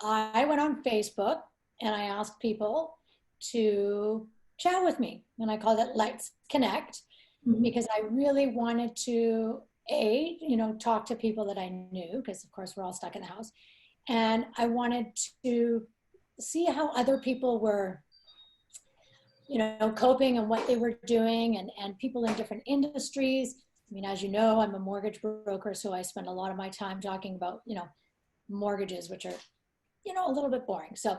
I went on Facebook and I asked people to chat with me. And I called it Let's Connect Mhm. because I really wanted to, talk to people that I knew, because of course we're all stuck in the house. And I wanted to see how other people were, coping and what they were doing, and people in different industries. I mean, as you know, I'm a mortgage broker, so I spend a lot of my time talking about, mortgages, which are, a little bit boring. So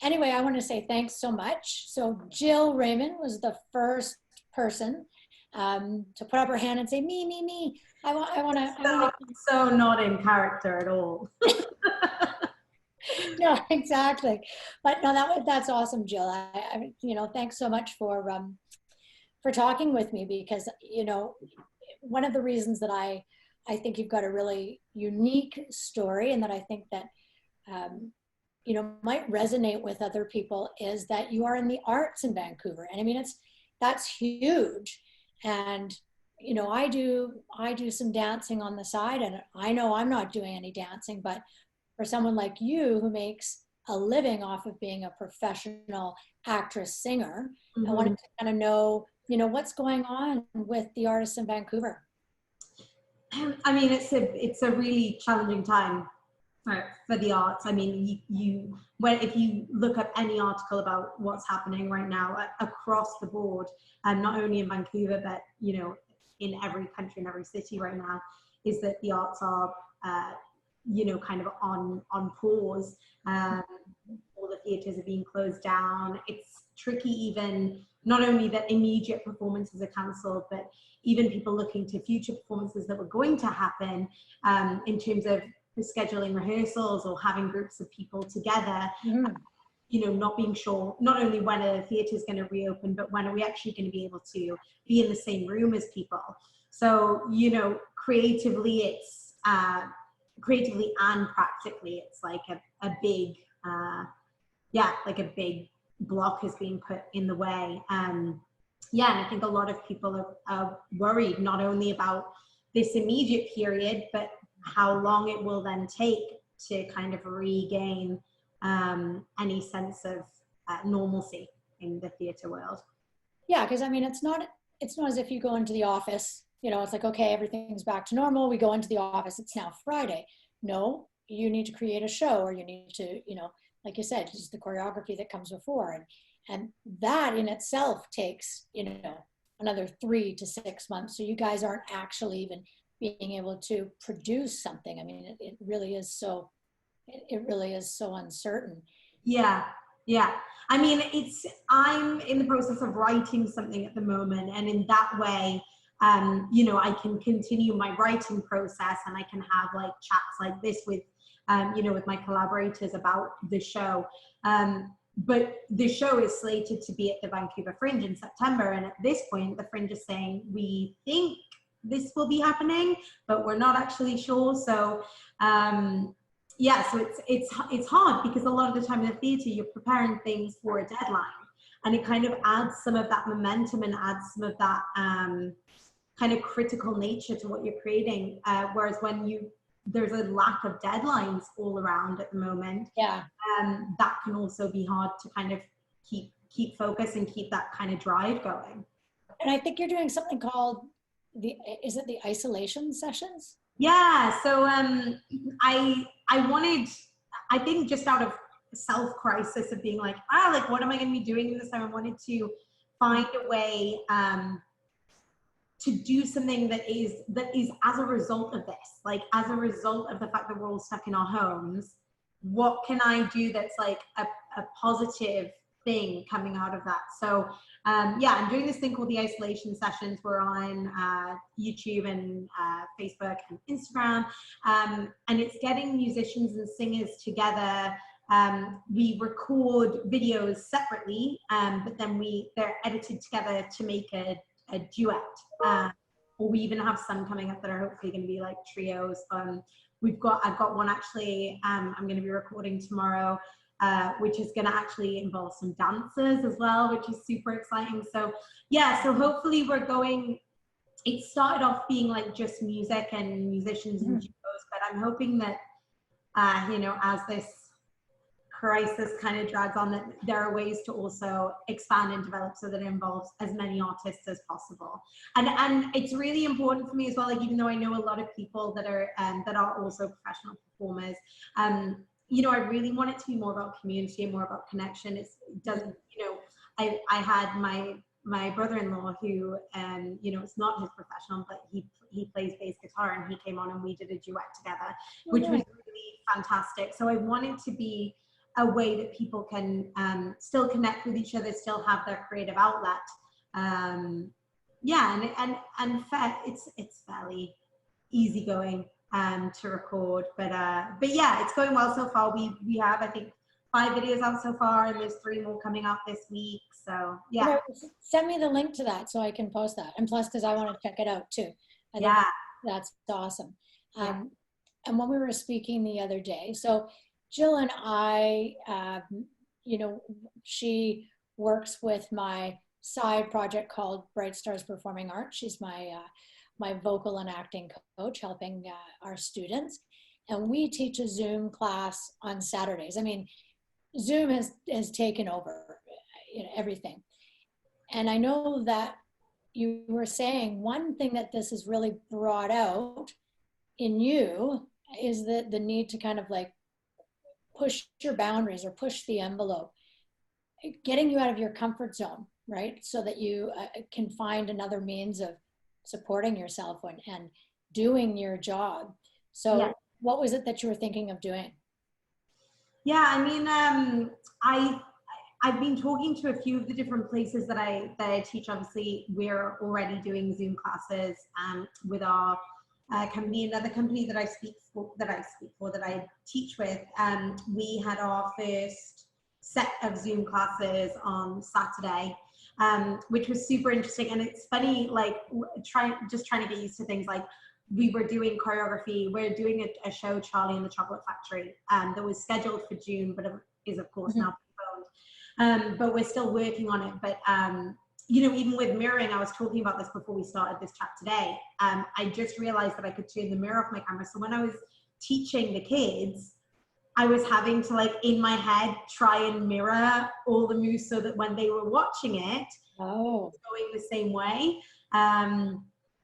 anyway, I want to say thanks so much. So Jill Raymond was the first person to put up her hand and say, me. I want So, to. so not in character at all. No, exactly. But no, that's awesome, Jill. Thanks so much for talking with me, because one of the reasons that I think you've got a really unique story, and that I think that might resonate with other people, is that you are in the arts in Vancouver. And I mean, that's huge. And I do some dancing on the side, and I know I'm not doing any dancing, but for someone like you who makes a living off of being a professional actress singer, I wanted Mhm. to kind of know, what's going on with the artists in Vancouver. I mean, it's a really challenging time for the arts. I mean, you when if you look up any article about what's happening right now across the board, not only in Vancouver but in every country and every city right now, is that the arts are kind of on pause. Um, all the theatres are being closed down. It's tricky, even not only that immediate performances are cancelled, but even people looking to future performances that were going to happen, in terms of scheduling rehearsals or having groups of people together, Mhm. not being sure not only when a theatre is going to reopen, but when are we actually going to be able to be in the same room as people. So, creatively, creatively and practically, it's like a big, like a big block is being put in the way. Yeah, and I think a lot of people are worried not only about this immediate period, but how long it will then take to kind of regain any sense of normalcy in the theatre world. Yeah, because I mean, it's not as if you go into the office, it's like, okay, everything's back to normal. We go into the office, it's now Friday. No, you need to create a show, or you need to, like you said, just the choreography that comes before. And that in itself takes, another 3 to 6 months. So you guys aren't actually even being able to produce something. I mean, it really is it really is so uncertain. Yeah, yeah. I mean, I'm in the process of writing something at the moment, and in that way, I can continue my writing process, and I can have like chats like this with, with my collaborators about the show. But the show is slated to be at the Vancouver Fringe in September, and at this point, the Fringe is saying we think this will be happening, but we're not actually sure. So, yeah, so it's hard because a lot of the time in the theatre you're preparing things for a deadline, and it kind of adds some of that momentum and adds some of that kind of critical nature to what you're creating. Whereas when there's a lack of deadlines all around at the moment, Yeah. that can also be hard to kind of keep focus and keep that kind of drive going. And I think you're doing something called is it the isolation sessions? Yeah, so I wanted, I think just out of self crisis of being like, like what am I going to be doing this time? I wanted to find a way to do something that is as a result of this, like as a result of the fact that we're all stuck in our homes. What can I do that's like a positive thing coming out of that? So yeah, I'm doing this thing called the isolation sessions. We're on YouTube and Facebook and Instagram, and it's getting musicians and singers together. We record videos separately, but then they're edited together to make a duet. Or we even have some coming up that are hopefully going to be like trios. I've got one actually, I'm going to be recording tomorrow, which is going to actually involve some dancers as well, which is super exciting. So yeah, so hopefully it started off being like just music and musicians and duos, but I'm hoping that, as this crisis kind of drags on, that there are ways to also expand and develop so that it involves as many artists as possible. And it's really important for me as well, like even though I know a lot of people that are also professional performers, you know, I really want it to be more about community and more about connection. It doesn't, you know, I had my brother-in-law who, you know, it's not his professional, but he plays bass guitar, and he came on and we did a duet together, which was really fantastic. So I want it to be a way that people can still connect with each other, still have their creative outlet. Yeah, and it's fairly easygoing to record, but yeah, it's going well so far. We have, I think, 5 videos out so far, and there's 3 more coming out this week. So yeah. Send me the link to that so I can post that. And plus, because I want to check it out too. I think that's awesome. Yeah. And when we were speaking the other day, so Jill and I, you know, she works with my side project called Bright Stars Performing Arts. She's my my vocal and acting coach, helping our students. And we teach a Zoom class on Saturdays. I mean, Zoom has taken over, you know, everything. And I know that you were saying one thing that this has really brought out in you is the need to kind of like push your boundaries or push the envelope, getting you out of your comfort zone, right? So that you can find another means of supporting yourself and doing your job. So what was it that you were thinking of doing? Yeah, I mean, I've been talking to a few of the different places that I teach. Obviously, we're already doing Zoom classes with our company, another company that I teach with. We had our first set of Zoom classes on Saturday, which was super interesting. And it's funny, like trying to get used to things like, we were doing choreography. We're doing a show, Charlie and the Chocolate Factory, that was scheduled for June, but is of course now postponed. But we're still working on it. But you know, even with mirroring, I was talking about this before we started this chat today. I just realized that I could turn the mirror off my camera. So when I was teaching the kids, I was having to, like, in my head, try and mirror all the moves so that when they were watching it, it was going the same way.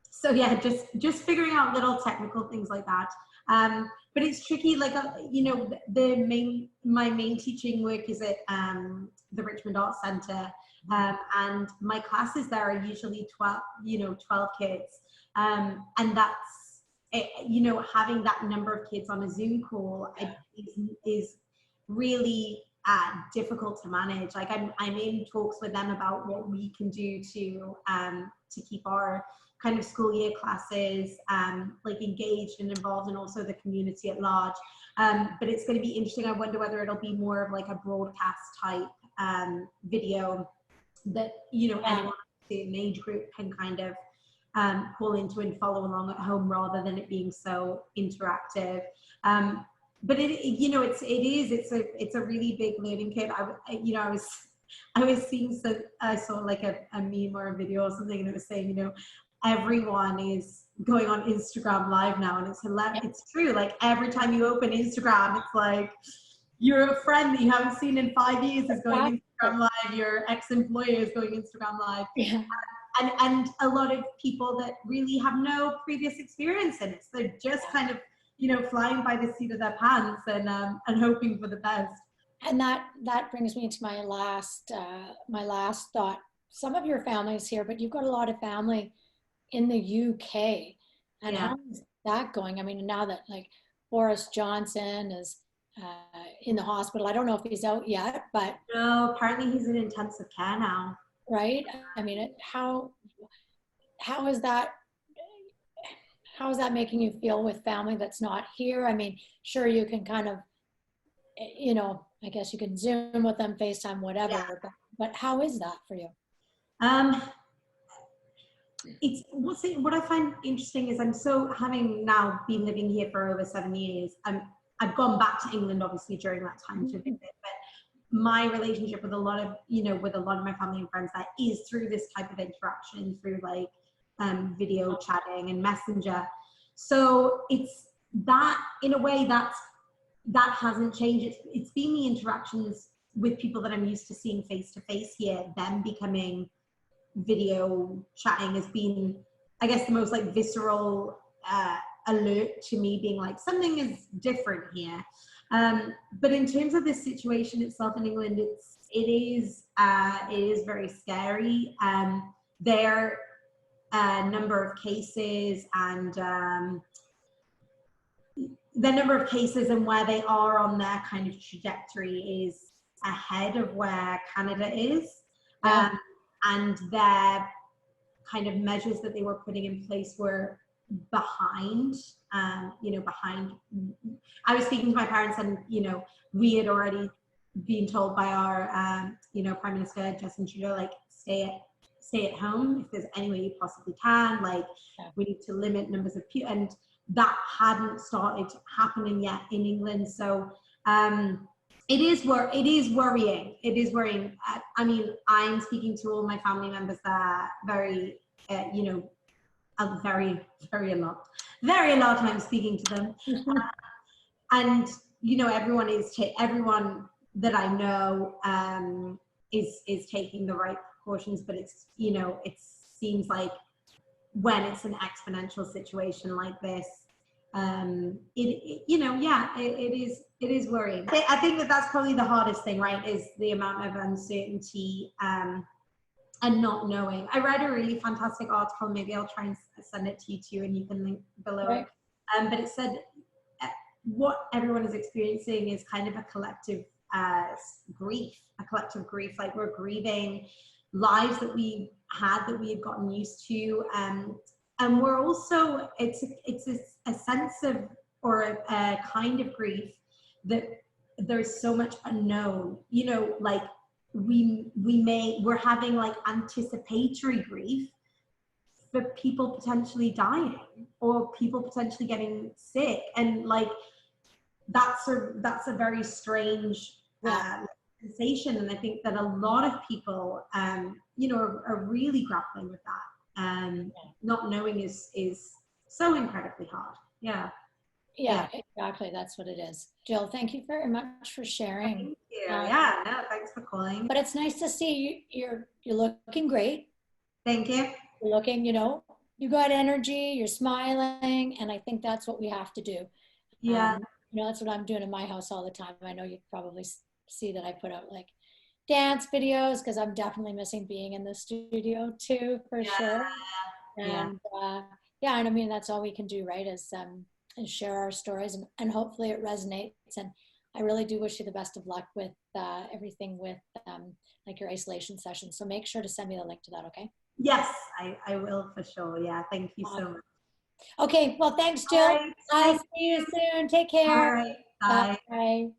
So yeah, just figuring out little technical things like that. But it's tricky, like, you know, my main teaching work is at the Richmond Arts Centre, and my classes there are usually 12 kids, and that's it, you know, having that number of kids on a Zoom call is really difficult to manage. Like I'm in talks with them about what we can do to keep our kind of school year classes like engaged and involved, and also the community at large. But it's going to be interesting. I wonder whether it'll be more of like a broadcast type video that, you know, anyone in the age group can kind of call into and follow along at home, rather than it being so interactive. But you know, it's a really big learning curve. I was seeing, so I saw like a meme or a video or something, and it was saying, you know, everyone is going on Instagram Live now, and it's hilarious. It's true. Like every time you open Instagram, it's like your friend that you haven't seen in 5 years is going Instagram Live. Your ex-employer is going Instagram Live. Yeah. And a lot of people that really have no previous experience in it. So they're just kind of, you know, flying by the seat of their pants and hoping for the best. And that brings me to my last thought. Some of your family's here, but you've got a lot of family in the UK. And how is that going? I mean, now that like Boris Johnson is in the hospital, I don't know if he's out yet, but no, apparently he's in intensive care now. Right? I mean, how is that making you feel with family that's not here? I mean, sure, you can kind of, you know, I guess you can Zoom with them, FaceTime, whatever, but how is that for you? It's what I find interesting is having now been living here for over 7 years, I've gone back to England obviously during that time to visit, but my relationship with a lot of my family and friends, that is through this type of interaction, through like video chatting and messenger. So it's that, in a way, that's, that hasn't changed. It's been the interactions with people that I'm used to seeing face to face here, them becoming video chatting has been, I guess, the most like visceral alert to me, being like something is different here. But in terms of this situation itself in England, it is very scary. Their number of cases and the number of cases and where they are on their kind of trajectory is ahead of where Canada is. Yeah. And their kind of measures that they were putting in place were behind, behind. I was speaking to my parents and, we had already been told by our, Prime Minister Justin Trudeau, like, stay at home if there's any way you possibly can. Like, we need to limit numbers of people. And that hadn't started happening yet in England. So it is worrying. It is worrying. I mean, I'm speaking to all my family members that are very, very a lot of time speaking to them. And, everyone that I know is taking the right precautions, but it seems like when it's an exponential situation like this, it is worrying. I think that's probably the hardest thing, right? Is the amount of uncertainty and not knowing. I read a really fantastic article. Maybe I'll try and send it to you too, and you can link below. Right. But it said what everyone is experiencing is kind of a collective grief. Like, we're grieving lives that we had gotten used to, and we're also it's a sense of, or a kind of grief that there's so much unknown, like we're having like anticipatory grief for people potentially dying or people potentially getting sick, and like that's a very strange sensation. And I think that a lot of people are really grappling with that. Not knowing is so incredibly hard. Yeah, exactly, that's what it is. Jill, thank you very much for sharing. Thank you. Thanks for calling. But it's nice to see you. You're looking great. Thank you. You're looking, you got energy, you're smiling, and I think that's what we have to do. That's what I'm doing in my house all the time. I know you probably see that I put out like dance videos, because I'm definitely missing being in the studio too, for sure. And and I mean, that's all we can do, right, is share our stories, and hopefully it resonates. And I really do wish you the best of luck with everything with like your isolation session. So make sure to send me the link to that, okay? Yes, I will for sure. Yeah, thank you so much. Okay, well, thanks, Jill. Right. I'll see you soon. Take care. All right. Bye. Bye.